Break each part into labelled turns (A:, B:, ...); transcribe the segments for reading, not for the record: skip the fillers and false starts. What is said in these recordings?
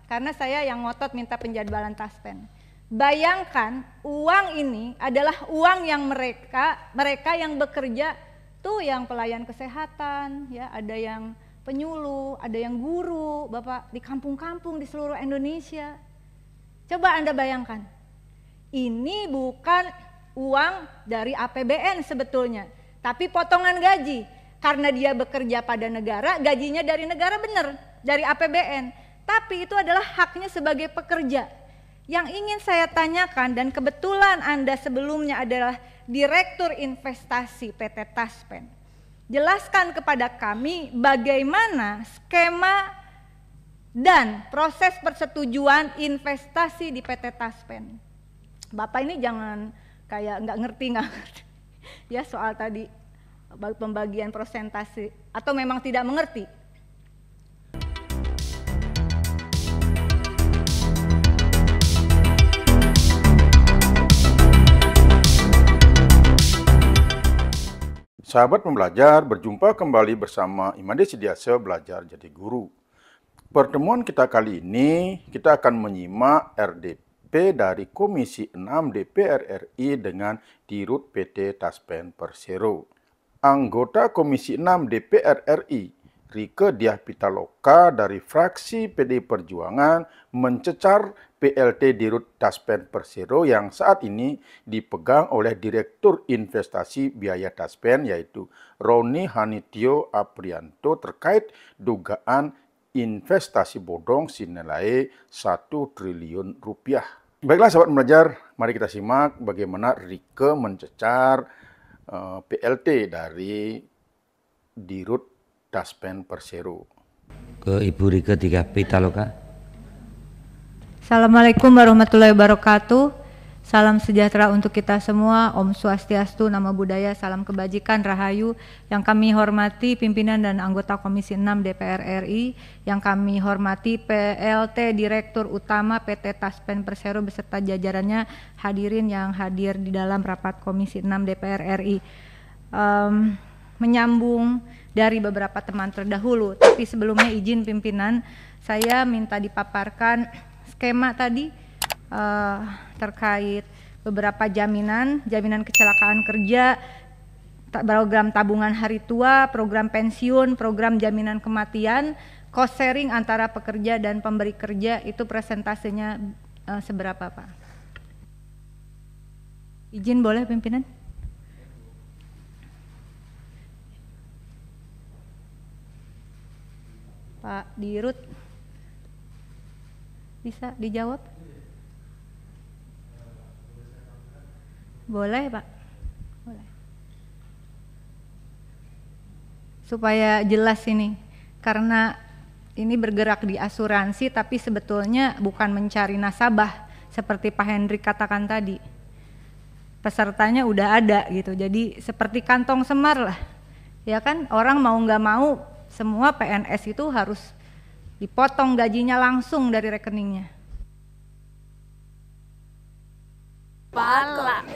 A: karena saya yang ngotot minta penjadwalan taspen. Bayangkan uang ini adalah uang yang mereka yang bekerja tuh, yang pelayan kesehatan, ya, ada yang penyuluh, ada yang guru, Bapak, di kampung-kampung di seluruh Indonesia. Coba Anda bayangkan, ini bukan uang dari APBN sebetulnya, tapi potongan gaji. Karena dia bekerja pada negara, gajinya dari negara, benar, dari APBN. Tapi itu adalah haknya sebagai pekerja. Yang ingin saya tanyakan, dan kebetulan Anda sebelumnya adalah Direktur Investasi PT Taspen, jelaskan kepada kami bagaimana skema dan proses persetujuan investasi di PT Taspen. Bapak ini jangan kayak nggak ngerti ya soal tadi pembagian persentase, atau memang tidak mengerti.
B: Sahabat pembelajar, berjumpa kembali bersama Imade Sidiase Belajar Jadi Guru. Pertemuan kita kali ini, kita akan menyimak RDP dari Komisi 6 DPR RI dengan Dirut PT Taspen Persero. Anggota Komisi 6 DPR RI, Rieke Diah Pitaloka dari fraksi PDI Perjuangan mencecar PLT Dirut Taspen Persero yang saat ini dipegang oleh Direktur Investasi Biaya Taspen, yaitu Roni Hanitio Aprianto, terkait dugaan investasi bodong senilai 1 triliun rupiah. Baiklah sahabat pembelajar, mari kita simak bagaimana Rieke mencecar PLT dari Dirut Taspen Persero.
C: Ke Ibu Rieke Diah Pitaloka.
A: Assalamualaikum warahmatullahi wabarakatuh. Salam sejahtera untuk kita semua. Om Swastiastu, Namo Buddhaya, salam kebajikan, rahayu. Yang kami hormati pimpinan dan anggota Komisi 6 DPR RI, yang kami hormati PLT Direktur Utama PT Taspen Persero beserta jajarannya, hadirin yang hadir di dalam rapat Komisi 6 DPR RI. Menyambung dari beberapa teman terdahulu, tapi sebelumnya izin pimpinan, saya minta dipaparkan skema tadi terkait beberapa jaminan kecelakaan kerja, program tabungan hari tua, program pensiun, program jaminan kematian, cost sharing antara pekerja dan pemberi kerja, itu presentasenya seberapa, Pak? Izin boleh pimpinan? Pak Dirut, bisa dijawab? Boleh, Pak? Boleh. Supaya jelas ini, karena ini bergerak di asuransi tapi sebetulnya bukan mencari nasabah seperti Pak Hendrik katakan tadi. Pesertanya udah ada gitu, jadi seperti kantong semar lah. Ya kan, orang mau nggak mau semua PNS itu harus dipotong gajinya langsung dari rekeningnya.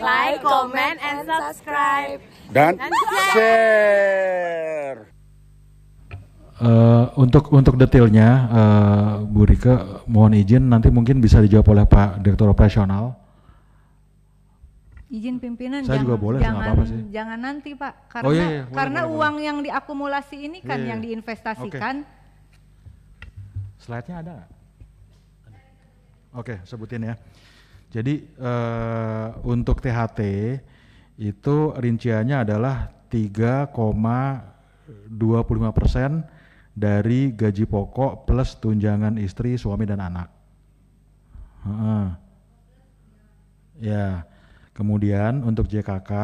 D: Like, comment, and subscribe.
B: Dan share.
E: Untuk detailnya, Bu Rieke, mohon izin nanti mungkin bisa dijawab oleh Pak Direktur Operasional.
A: Izin pimpinan,
E: saya juga boleh, apa-apa sih.
A: Jangan nanti Pak, karena
E: boleh,
A: uang yang diakumulasi ini kan yang diinvestasikan.
E: Slide-nya ada nggak? Oke, sebutin ya. Jadi untuk THT itu rinciannya adalah 3,25% dari gaji pokok plus tunjangan istri, suami dan anak. Ya, kemudian untuk JKK,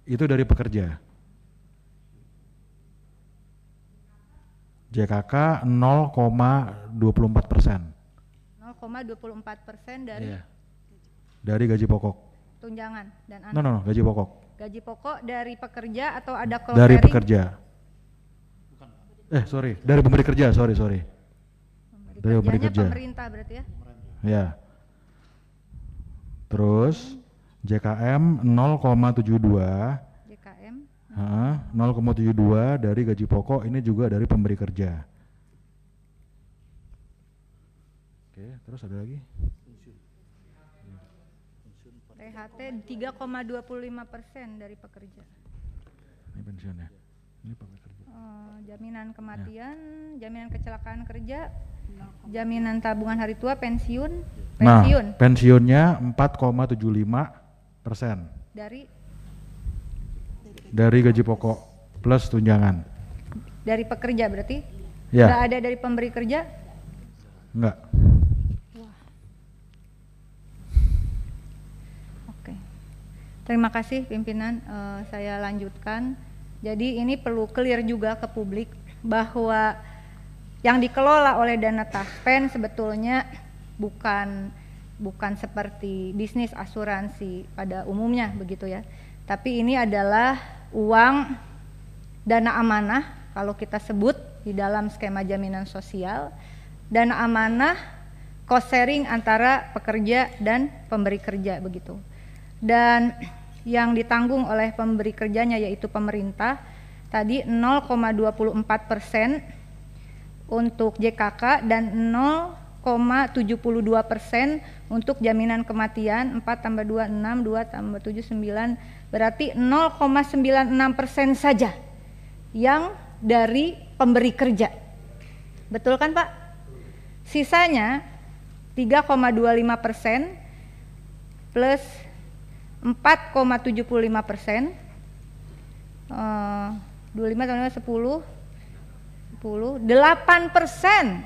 E: itu dari pekerja. JKK 0,24%.
A: 0,24% dari
E: dari gaji pokok.
A: Tunjangan dan anak.
E: No, gaji pokok.
A: Gaji pokok dari pekerja atau ada cost
E: dari
A: sharing?
E: Pekerja. Dari pemberi kerja, sorry. Dari pemberi kerja.
A: Pemerintah berarti ya?
E: Ya. Terus JKM 0,72.
A: JKM
E: 0,72 dari gaji pokok, ini juga dari pemberi kerja. Oke, terus ada lagi?
A: THT 3,25% dari pekerja.
E: Ini pensiunnya. Ini pekerja.
A: Jaminan kematian, jaminan kecelakaan kerja, jaminan tabungan hari tua, pensiun.
E: Nah, pensiunnya 4,75% dari gaji pokok plus tunjangan.
A: Dari pekerja berarti?
E: Ya.
A: Nggak ada dari pemberi kerja?
E: Enggak.
A: Oke. Terima kasih pimpinan, saya lanjutkan. Jadi ini perlu clear juga ke publik bahwa yang dikelola oleh dana Taspen sebetulnya bukan seperti bisnis asuransi pada umumnya begitu ya. Tapi ini adalah uang dana amanah kalau kita sebut di dalam skema jaminan sosial, dana amanah cost sharing antara pekerja dan pemberi kerja begitu. Dan yang ditanggung oleh pemberi kerjanya yaitu pemerintah tadi 0,24% untuk JKK dan 0,72% untuk jaminan kematian. 4 tambah 2 6, 2 tambah 7 9, berarti 0,96% saja yang dari pemberi kerja. Betul kan Pak? Sisanya 3,25% plus 4,75%, 25 tambah 10, 8%.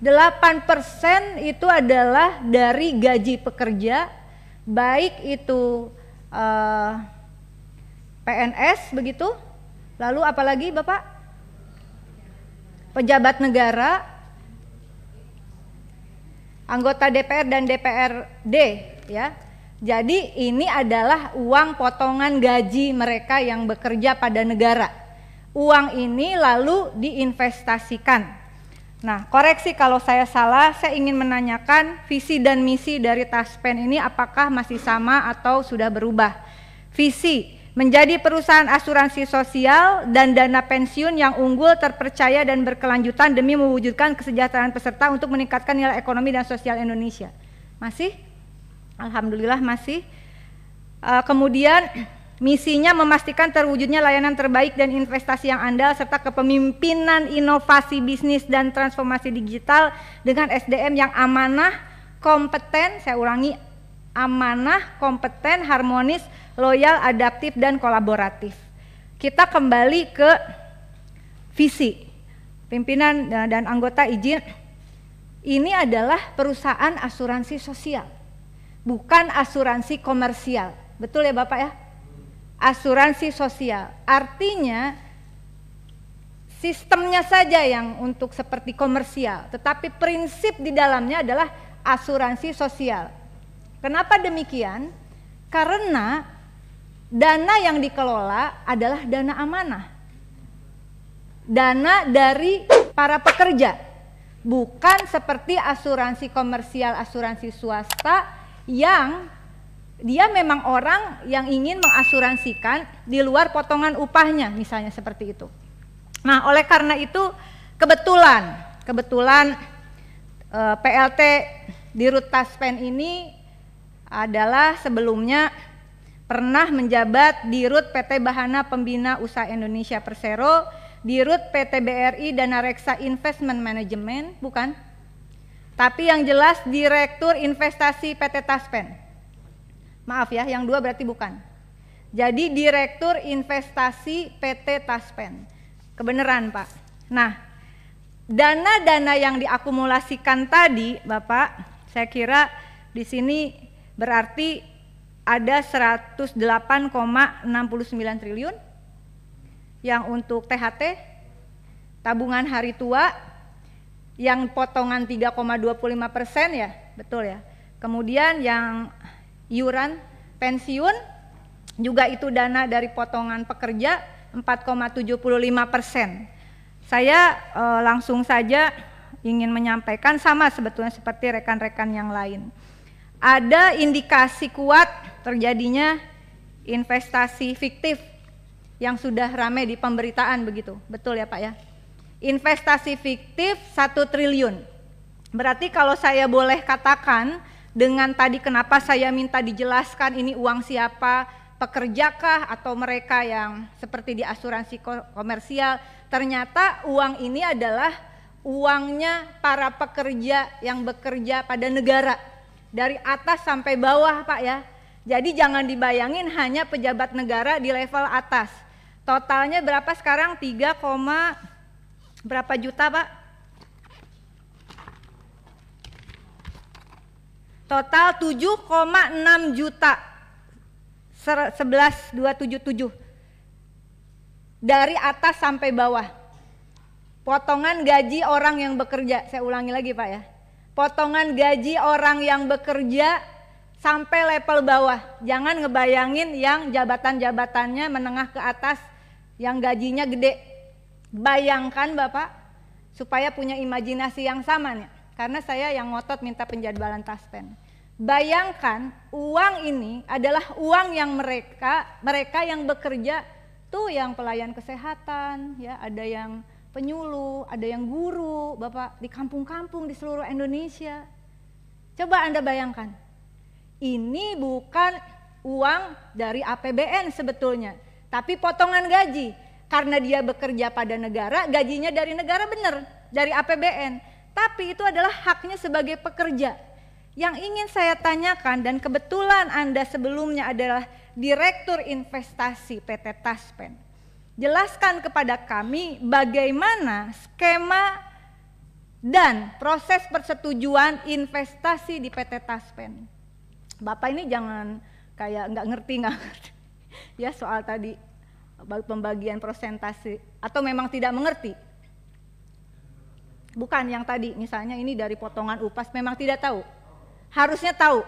A: 8% itu adalah dari gaji pekerja, baik itu PNS begitu, lalu apalagi Bapak? Pejabat negara, anggota DPR dan DPRD ya. Jadi ini adalah uang potongan gaji mereka yang bekerja pada negara. Uang ini lalu diinvestasikan. Nah, koreksi kalau saya salah, saya ingin menanyakan visi dan misi dari Taspen ini apakah masih sama atau sudah berubah. Visi, menjadi perusahaan asuransi sosial dan dana pensiun yang unggul, terpercaya dan berkelanjutan demi mewujudkan kesejahteraan peserta untuk meningkatkan nilai ekonomi dan sosial Indonesia. Masih? Alhamdulillah masih. Kemudian misinya memastikan terwujudnya layanan terbaik dan investasi yang andal serta kepemimpinan inovasi bisnis dan transformasi digital dengan SDM yang amanah, kompeten, saya ulangi, amanah, kompeten, harmonis, loyal, adaptif dan kolaboratif. Kita kembali ke visi. Pimpinan dan anggota izin, ini adalah perusahaan asuransi sosial, bukan asuransi komersial. Betul ya Bapak ya? Asuransi sosial. Artinya sistemnya saja yang untuk seperti komersial, tetapi prinsip di dalamnya adalah asuransi sosial. Kenapa demikian? Karena dana yang dikelola adalah dana amanah. Dana dari para pekerja. Bukan seperti asuransi komersial, asuransi swasta yang dia memang orang yang ingin mengasuransikan di luar potongan upahnya, misalnya seperti itu. Nah, oleh karena itu kebetulan PLT Dirut Taspen ini adalah sebelumnya pernah menjabat Dirut PT Bahana Pembina Usaha Indonesia Persero, Dirut PT BRI Dana Reksa Investment Management, bukan? Tapi yang jelas Direktur Investasi PT Taspen. Maaf ya, yang dua berarti bukan. Jadi Direktur Investasi PT Taspen. Kebenaran Pak. Nah, dana-dana yang diakumulasikan tadi Bapak, saya kira di sini berarti ada 108,69 triliun yang untuk THT, tabungan hari tua, yang potongan 3,25% ya, betul ya. Kemudian yang iuran pensiun juga itu dana dari potongan pekerja 4,75%. Saya langsung saja ingin menyampaikan sama sebetulnya seperti rekan-rekan yang lain. Ada indikasi kuat terjadinya investasi fiktif yang sudah ramai di pemberitaan begitu. Betul ya Pak ya? Investasi fiktif 1 triliun. Berarti kalau saya boleh katakan dengan tadi kenapa saya minta dijelaskan ini uang siapa, pekerjakah atau mereka yang seperti di asuransi komersial, ternyata uang ini adalah uangnya para pekerja yang bekerja pada negara dari atas sampai bawah Pak ya. Jadi jangan dibayangin hanya pejabat negara di level atas. Totalnya berapa sekarang? 3, berapa juta Pak? Total 7,6 juta 11.277 dari atas sampai bawah. Potongan gaji orang yang bekerja, saya ulangi lagi Pak ya. Potongan gaji orang yang bekerja sampai level bawah. Jangan ngebayangin yang jabatan-jabatannya menengah ke atas yang gajinya gede. Bayangkan Bapak supaya punya imajinasi yang sama nih. Karena saya yang ngotot minta penjadwalan taspen. Bayangkan uang ini adalah uang yang mereka yang bekerja tuh yang pelayan kesehatan, ya ada yang penyuluh, ada yang guru, Bapak di kampung-kampung di seluruh Indonesia. Coba Anda bayangkan, ini bukan uang dari APBN sebetulnya, tapi potongan gaji. Karena dia bekerja pada negara, gajinya dari negara benar, dari APBN. Tapi itu adalah haknya sebagai pekerja. Yang ingin saya tanyakan dan kebetulan Anda sebelumnya adalah Direktur Investasi PT Taspen. Jelaskan kepada kami bagaimana skema dan proses persetujuan investasi di PT Taspen. Bapak ini jangan kayak nggak ngerti ya soal tadi pembagian persentase atau memang tidak mengerti. Bukan yang tadi misalnya ini dari potongan upas memang tidak tahu. Harusnya tahu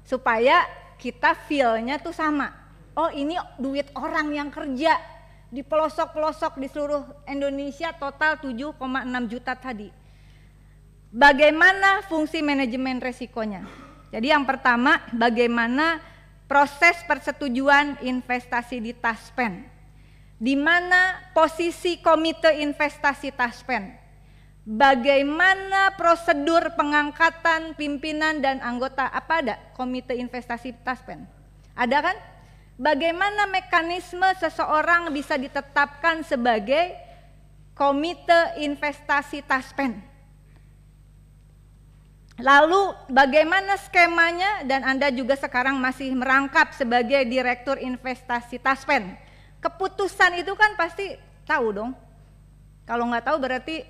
A: supaya kita feel-nya tuh sama. Oh ini duit orang yang kerja di pelosok-pelosok di seluruh Indonesia total 7,6 juta tadi. Bagaimana fungsi manajemen resikonya? Jadi yang pertama bagaimana proses persetujuan investasi di Taspen. Di mana posisi komite investasi Taspen, bagaimana prosedur pengangkatan pimpinan dan anggota, apa ada komite investasi Taspen? Ada kan? Bagaimana mekanisme seseorang bisa ditetapkan sebagai komite investasi Taspen? Lalu bagaimana skemanya dan Anda juga sekarang masih merangkap sebagai Direktur Investasi Taspen. Keputusan itu kan pasti tahu dong. Kalau nggak tahu berarti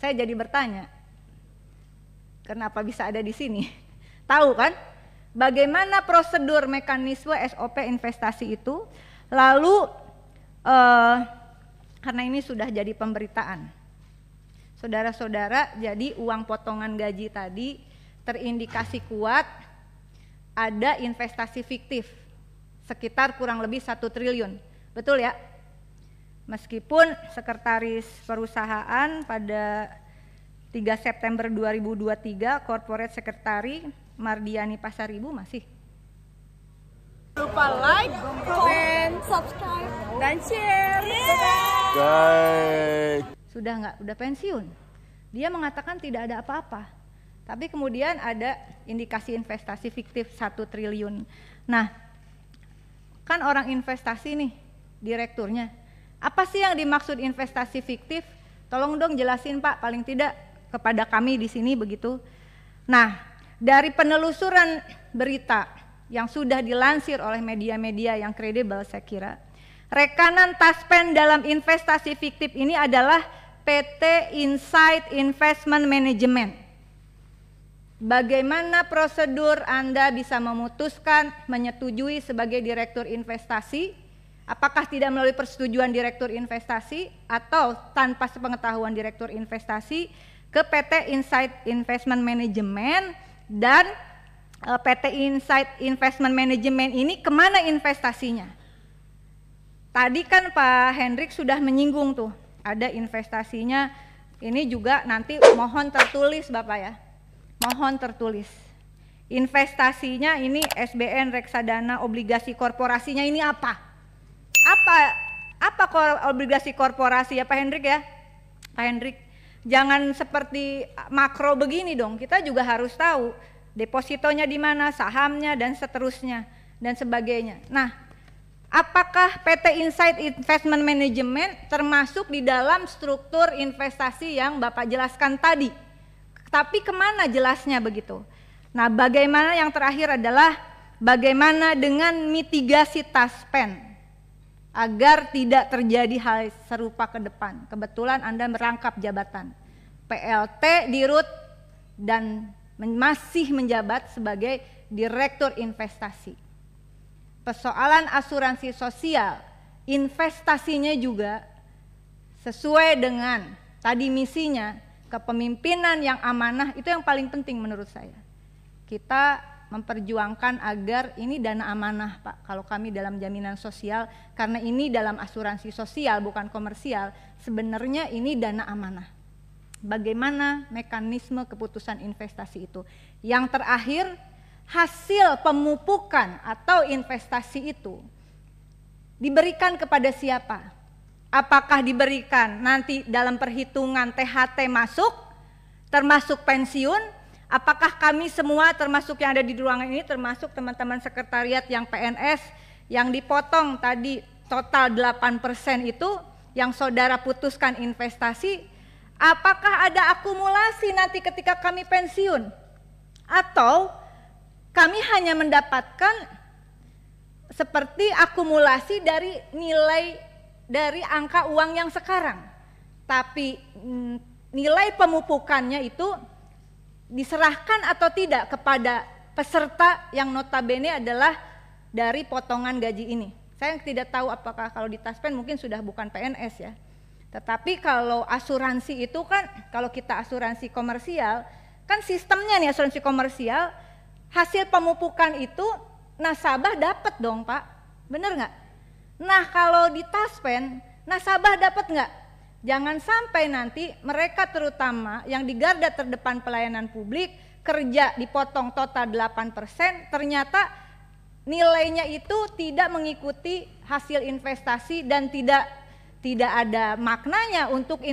A: saya jadi bertanya, kenapa bisa ada di sini? Tahu kan? Bagaimana prosedur mekanisme SOP investasi itu? Lalu karena ini sudah jadi pemberitaan, saudara-saudara, jadi uang potongan gaji tadi terindikasi kuat ada investasi fiktif sekitar kurang lebih 1 triliun. Betul ya? Meskipun sekretaris perusahaan pada 3 September 2023 corporate secretary Mardiani Pasaribu masih.
D: Lupa like, comment, subscribe, dan share.
A: Sudah nggak, udah pensiun. Dia mengatakan tidak ada apa-apa. Tapi kemudian ada indikasi investasi fiktif 1 triliun. Nah, kan orang investasi nih, direkturnya. Apa sih yang dimaksud investasi fiktif? Tolong dong jelasin Pak, paling tidak kepada kami di sini begitu. Nah, dari penelusuran berita yang sudah dilansir oleh media-media yang kredibel saya kira, rekanan Taspen dalam investasi fiktif ini adalah PT Insight Investment Management. Bagaimana prosedur Anda bisa memutuskan menyetujui sebagai direktur investasi? Apakah tidak melalui persetujuan direktur investasi atau tanpa sepengetahuan direktur investasi ke PT Insight Investment Management, dan PT Insight Investment Management ini kemana investasinya? Tadi kan Pak Hendrik sudah menyinggung tuh, ada investasinya, ini juga nanti mohon tertulis Bapak ya, mohon tertulis. Investasinya ini SBN, reksadana, obligasi korporasinya ini apa? Apa Apa obligasi korporasi ya Pak Hendrik ya? Pak Hendrik, jangan seperti makro begini dong. Kita juga harus tahu depositonya di mana, sahamnya dan seterusnya dan sebagainya. Nah, apakah PT Insight Investment Management termasuk di dalam struktur investasi yang Bapak jelaskan tadi? Tapi kemana jelasnya begitu? Nah, bagaimana yang terakhir adalah bagaimana dengan mitigasi taspen agar tidak terjadi hal serupa ke depan. Kebetulan Anda merangkap jabatan PLT Dirut dan masih menjabat sebagai Direktur Investasi. Persoalan asuransi sosial, investasinya juga sesuai dengan tadi misinya, kepemimpinan yang amanah, itu yang paling penting menurut saya. Kita memperjuangkan agar ini dana amanah Pak, kalau kami dalam jaminan sosial, karena ini dalam asuransi sosial bukan komersial, sebenarnya ini dana amanah. Bagaimana mekanisme keputusan investasi itu? Yang terakhir, hasil pemupukan atau investasi itu diberikan kepada siapa? Apakah diberikan nanti dalam perhitungan THT masuk, termasuk pensiun? Apakah kami semua termasuk yang ada di ruangan ini, termasuk teman-teman sekretariat yang PNS, yang dipotong tadi total 8% itu, yang saudara putuskan investasi, apakah ada akumulasi nanti ketika kami pensiun? Atau kami hanya mendapatkan seperti akumulasi dari nilai dari angka uang yang sekarang, tapi nilai pemupukannya itu diserahkan atau tidak kepada peserta yang notabene adalah dari potongan gaji ini. Saya tidak tahu apakah kalau di Taspen mungkin sudah bukan PNS ya, tetapi kalau asuransi itu kan, kalau kita asuransi komersial, kan sistemnya nih asuransi komersial, hasil pemupukan itu nasabah dapat dong Pak, bener nggak? Nah kalau di Taspen, nasabah dapat nggak? Jangan sampai nanti mereka terutama yang di garda terdepan pelayanan publik, kerja dipotong total 8%, ternyata nilainya itu tidak mengikuti hasil investasi dan tidak ada maknanya untuk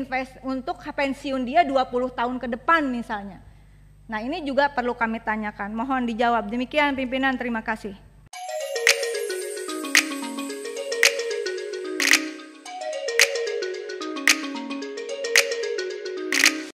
A: pensiun dia 20 tahun ke depan misalnya. Nah ini juga perlu kami tanyakan, mohon dijawab. Demikian pimpinan, terima kasih.